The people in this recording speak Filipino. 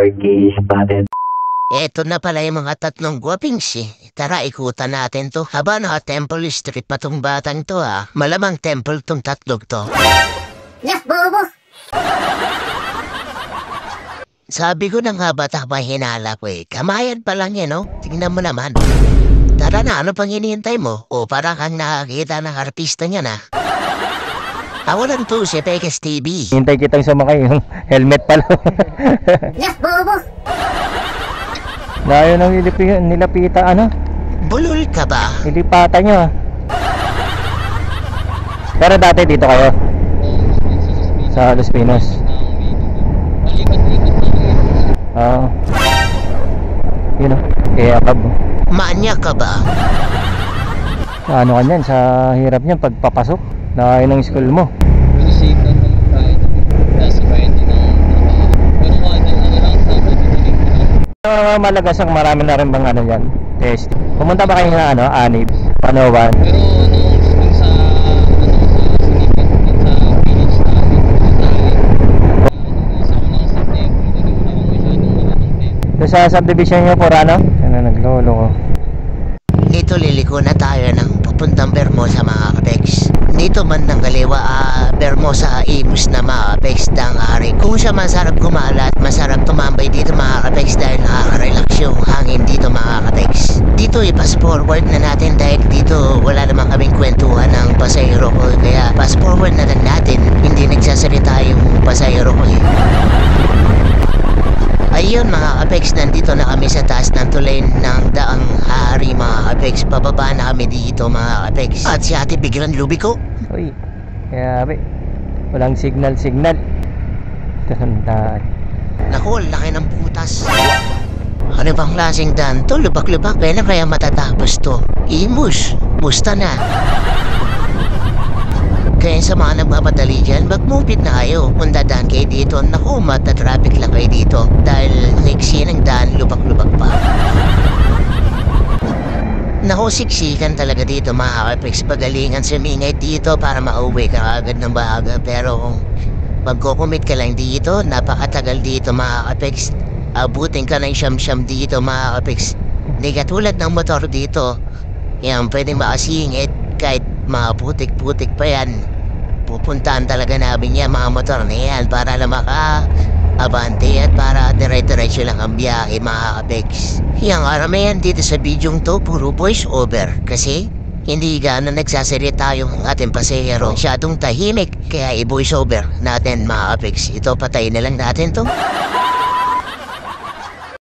Target spotted. Eto na pala yung mga tatlong guwapings eh. Tara, ikutan natin to. Haba naka-Temple Street pa tong batang to ah. Malamang temple tong tatlog to. Yes, bobo! Sabi ko na nga bata pa hinala ko eh. Kamayan pa lang yan, no? Tingnan mo naman. Tara na, ano pang hinihintay mo? O para kang nakakita ng artista niya na. Awalan to si Pekes TV. Hintay kitang sumakay yung helmet pala. Yes, bobo! Layo nang nilapita, ano? Bulol ka ba? Nilipatan nyo, ah. Pero dati dito kayo? Sa Los Pinos? Oo. Yun, oh. Kaya kab. Manya ka ba? Ano ka niyan? Sa hirap niyan pagpapasok. Layo ng school mo. Malagasang marami na rin bang ano yan? Test. Pumunta ba kayo na ano? Anib? Panowan? Pero nung sa village namin, Sa subdivision nyo por ano? Ano naglolo ko? Dito liliko na tayo ng papuntang Bermosa mga kapex. Dito man ng kaliwa Bermosa Imus na mga kapex dang hari. Kung siya masarap kumala at masarap tumambay dito mga kapex dahil nakaka-relax yung hangin dito mga kapex. Dito i-pass forward na natin dahil dito wala namang kaming kwentuhan ng pasahero ko. Kaya pass forward na lang natin. Hindi nagsasalita yung pasahero ko eh. Ayun mga kapex, nandito na kami sa taas ng tulay ng daang hari mga kapex. Pababa na kami dito mga kapex. At si ate biglang lubiko. Uy, kaya walang signal. Tandaan. Naku, laki ng butas. Ano bang klaseng daan to? Lubak-lubak, kailan kaya matatapos to? Imus, musta na? Kaya sa mga nagmamadali dyan, mag-move na kayo. Kung dadaan kayo dito, naku, matatraffic lang kayo dito. Dahil niksi ng daan, lubak-lubak pa. Naku, siksikan talaga dito mga kapex. Pagalingan sumingay dito para mauwi ka agad ng bahaga. Pero kung magkukumit ka lang dito, napakatagal dito mga kapex. Abutin ka ng siyam-siyam dito mga kapex. Hindi katulad ng motor dito. Yan, pwedeng makasingit kahit mga putik-putik pa yan. Pupuntahan talaga namin yan mga motor na yan para lang maka-abante at para dire-diretso lang ang biyahe mga kapex. Yang aramayan dito sa bidyong to puro voice over kasi hindi gano'n nagsasalita yung ating pasahero. Masyadong tahimik kaya i-voice over natin mga kapex. Ito patayin na lang natin to.